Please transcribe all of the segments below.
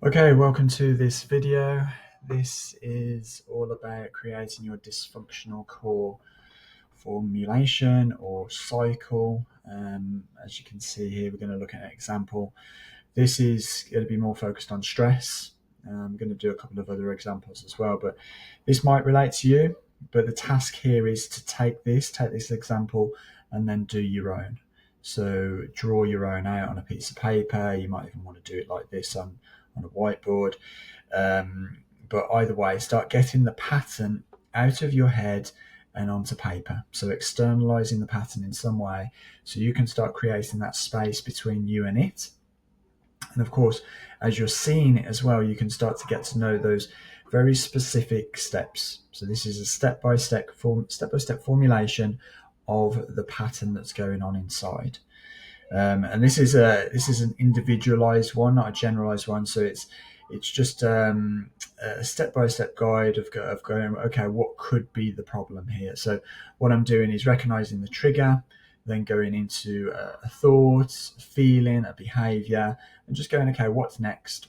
Okay, welcome to this video. This is all about creating your dysfunctional core formulation or cycle. As you can see here, we're going to look at an example. This is going to be more focused on stress. I'm going to do a couple of other examples as well, but this might relate to you. But the task here is to take this example and then do your own. So draw your own out on a piece of paper. You might even want to do it like this on a whiteboard. But either way, start getting the pattern out of your head and onto paper. So externalizing the pattern in some way so you can start creating that space between you and it. And of course, as you're seeing it as well, you can start to get to know those very specific steps. So this is a step-by-step formulation of the pattern that's going on inside. And this is an individualized one, not a generalized one. So it's just a step-by-step guide of going, okay, what could be the problem here? So what I'm doing is recognizing the trigger, then going into a thought, a feeling, a behavior, and just going, okay, what's next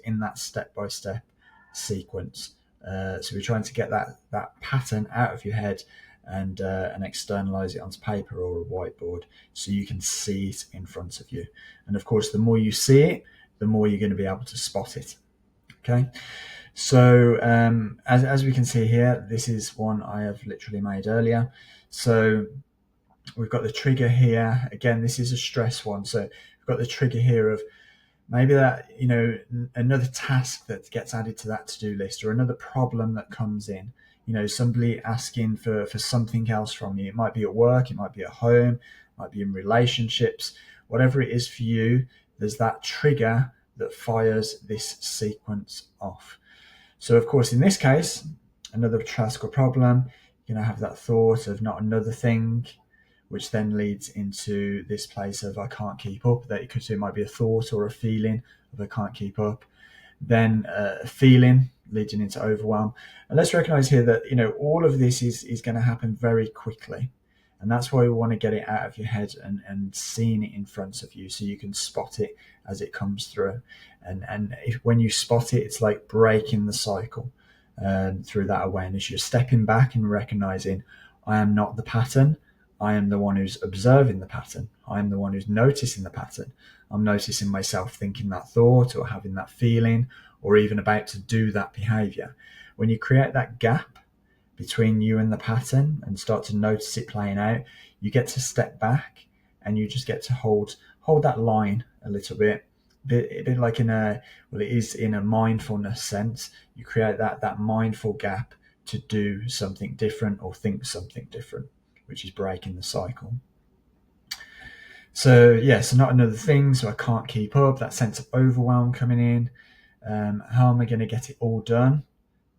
in that step-by-step sequence. So we're trying to get that pattern out of your head and externalize it onto paper or a whiteboard so you can see it in front of you. And of course, the more you see it, the more you're going to be able to spot it. Okay. So as we can see here, this is one I have literally made earlier. So we've got the trigger here. Again, this is a stress one. So we've got the trigger here of maybe that, another task that gets added to that to-do list, or another problem that comes in. Somebody asking for something else from you. It might be at work, it might be at home, it might be in relationships, whatever it is for you, there's that trigger that fires this sequence off. So of course, in this case, another task or problem, you're going to have that thought of not another thing, which then leads into this place of I can't keep up. That it might be a thought or a feeling of I can't keep up. Then a feeling leading into overwhelm. And let's recognize here that, all of this is going to happen very quickly. And that's why we want to get it out of your head and seeing it in front of you so you can spot it as it comes through. And when you spot it, it's like breaking the cycle through that awareness. You're stepping back and recognizing I am not the pattern. I am the one who's observing the pattern. I am the one who's noticing the pattern. I'm noticing myself thinking that thought or having that feeling or even about to do that behavior. When you create that gap between you and the pattern and start to notice it playing out, you get to step back and you just get to hold that line a little bit. A bit like it is in a mindfulness sense. You create that mindful gap to do something different or think something different, which is breaking the cycle. So not another thing. So I can't keep up. That sense of overwhelm coming in. How am I going to get it all done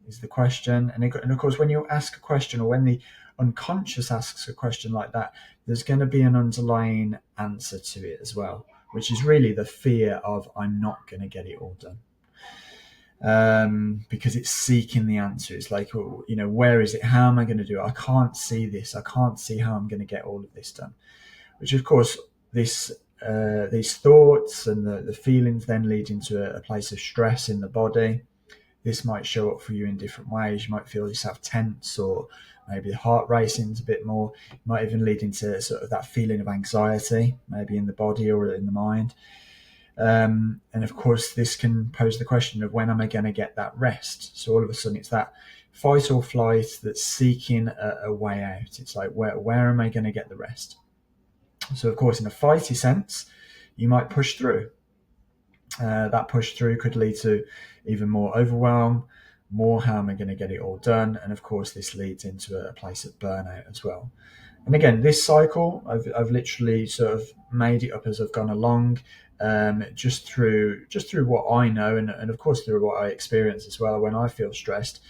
is the question. And of course, when you ask a question or when the unconscious asks a question like that, there's going to be an underlying answer to it as well, which is really the fear of I'm not going to get it all done. Because it's seeking the answer. It's like, where is it? How am I going to do it? I can't see this. I can't see how I'm going to get all of this done. Which, of course, these thoughts and the feelings then lead into a place of stress in the body. This might show up for you in different ways. You might feel yourself tense, or maybe the heart racing a bit more. It might even lead into sort of that feeling of anxiety, maybe in the body or in the mind. And of course, this can pose the question of when am I going to get that rest? So all of a sudden, it's that fight or flight that's seeking a way out. It's like, where am I going to get the rest? So of course, in a fighty sense, you might push through. That push through could lead to even more overwhelm, more how am I going to get it all done? And of course, this leads into a place of burnout as well. And again, this cycle, I've literally sort of made it up as I've gone along, just through what I know, and of course through what I experience as well when I feel stressed,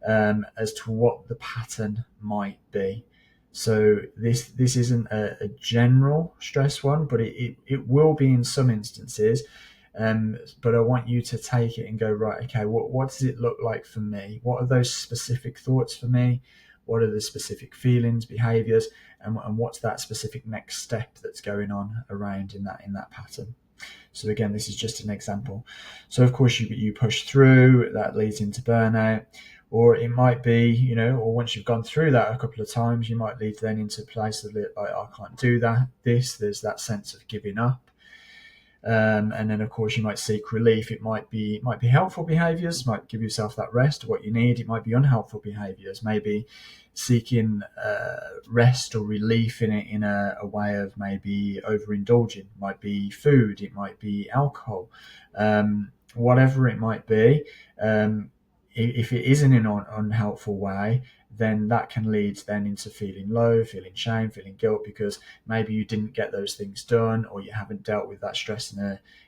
as to what the pattern might be. So this isn't a general stress one, but it will be in some instances. But I want you to take it and go, right, okay, what does it look like for me? What are those specific thoughts for me? What are the specific feelings, behaviors, and what's that specific next step that's going on around in that pattern? So again, this is just an example. So of course you push through, that leads into burnout, or it might be, or once you've gone through that a couple of times, you might lead then into places like, I can't do that. There's that sense of giving up. And then of course you might seek relief. It might be helpful behaviors, might give yourself that rest, what you need. It might be unhelpful behaviors, maybe seeking rest or relief in a way of maybe overindulging. It might be food, it might be alcohol, whatever it might be. If it is in an unhelpful way, then that can lead then into feeling low, feeling shame, feeling guilt, because maybe you didn't get those things done, or you haven't dealt with that stress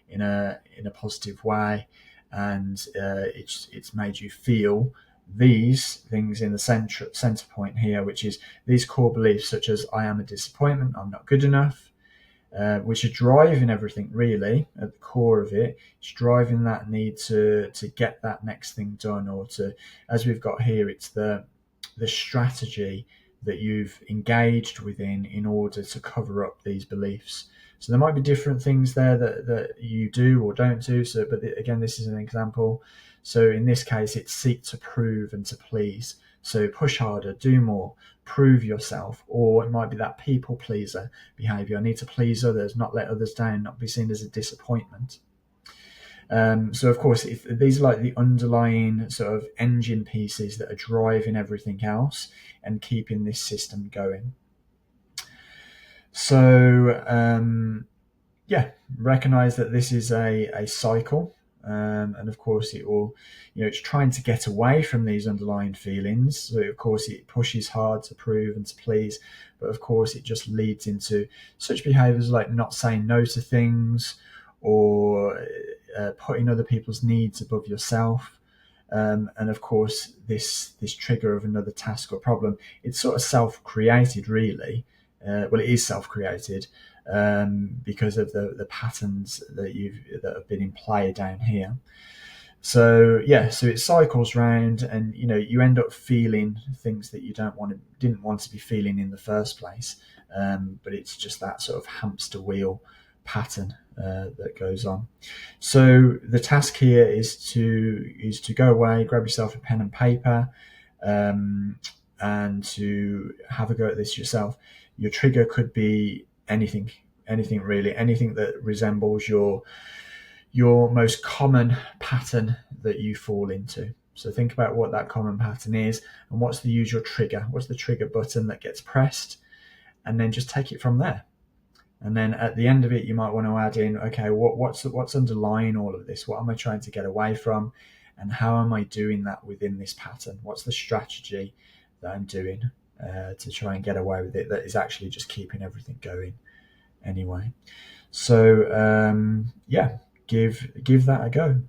in a positive way, and it's made you feel these things in the center point here, which is these core beliefs such as I am a disappointment, I'm not good enough, which are driving everything really at the core of it. It's driving that need to get that next thing done, or to, as we've got here, it's the strategy that you've engaged within in order to cover up these beliefs. So there might be different things there that you do or don't do. So, but again, this is an example. So in this case, it's seek to prove and to please. So push harder, do more, prove yourself. Or it might be that people pleaser behavior. I need to please others, not let others down, not be seen as a disappointment. So of course, if these are like the underlying sort of engine pieces that are driving everything else and keeping this system going. So recognize that this is a cycle. And of course it will, it's trying to get away from these underlying feelings. So of course it pushes hard to prove and to please, but of course it just leads into such behaviors like not saying no to things, or putting other people's needs above yourself. And of course this trigger of another task or problem, it's sort of self-created really. Well, it is self-created, because of the patterns that have been in play down here. So it cycles round, and you end up feeling things that you didn't want to be feeling in the first place. But it's just that sort of hamster wheel pattern that goes on. So the task here is to go away, grab yourself a pen and paper, and to have a go at this yourself. Your trigger could be anything really, anything that resembles your most common pattern that you fall into. So think about what that common pattern is, and what's the usual trigger, what's the trigger button that gets pressed, and then just take it from there. And then at the end of it, you might want to add in, okay, what's underlying all of this? What am I trying to get away from? And how am I doing that within this pattern? What's the strategy that I'm doing to try and get away with it that is actually just keeping everything going anyway? So give that a go.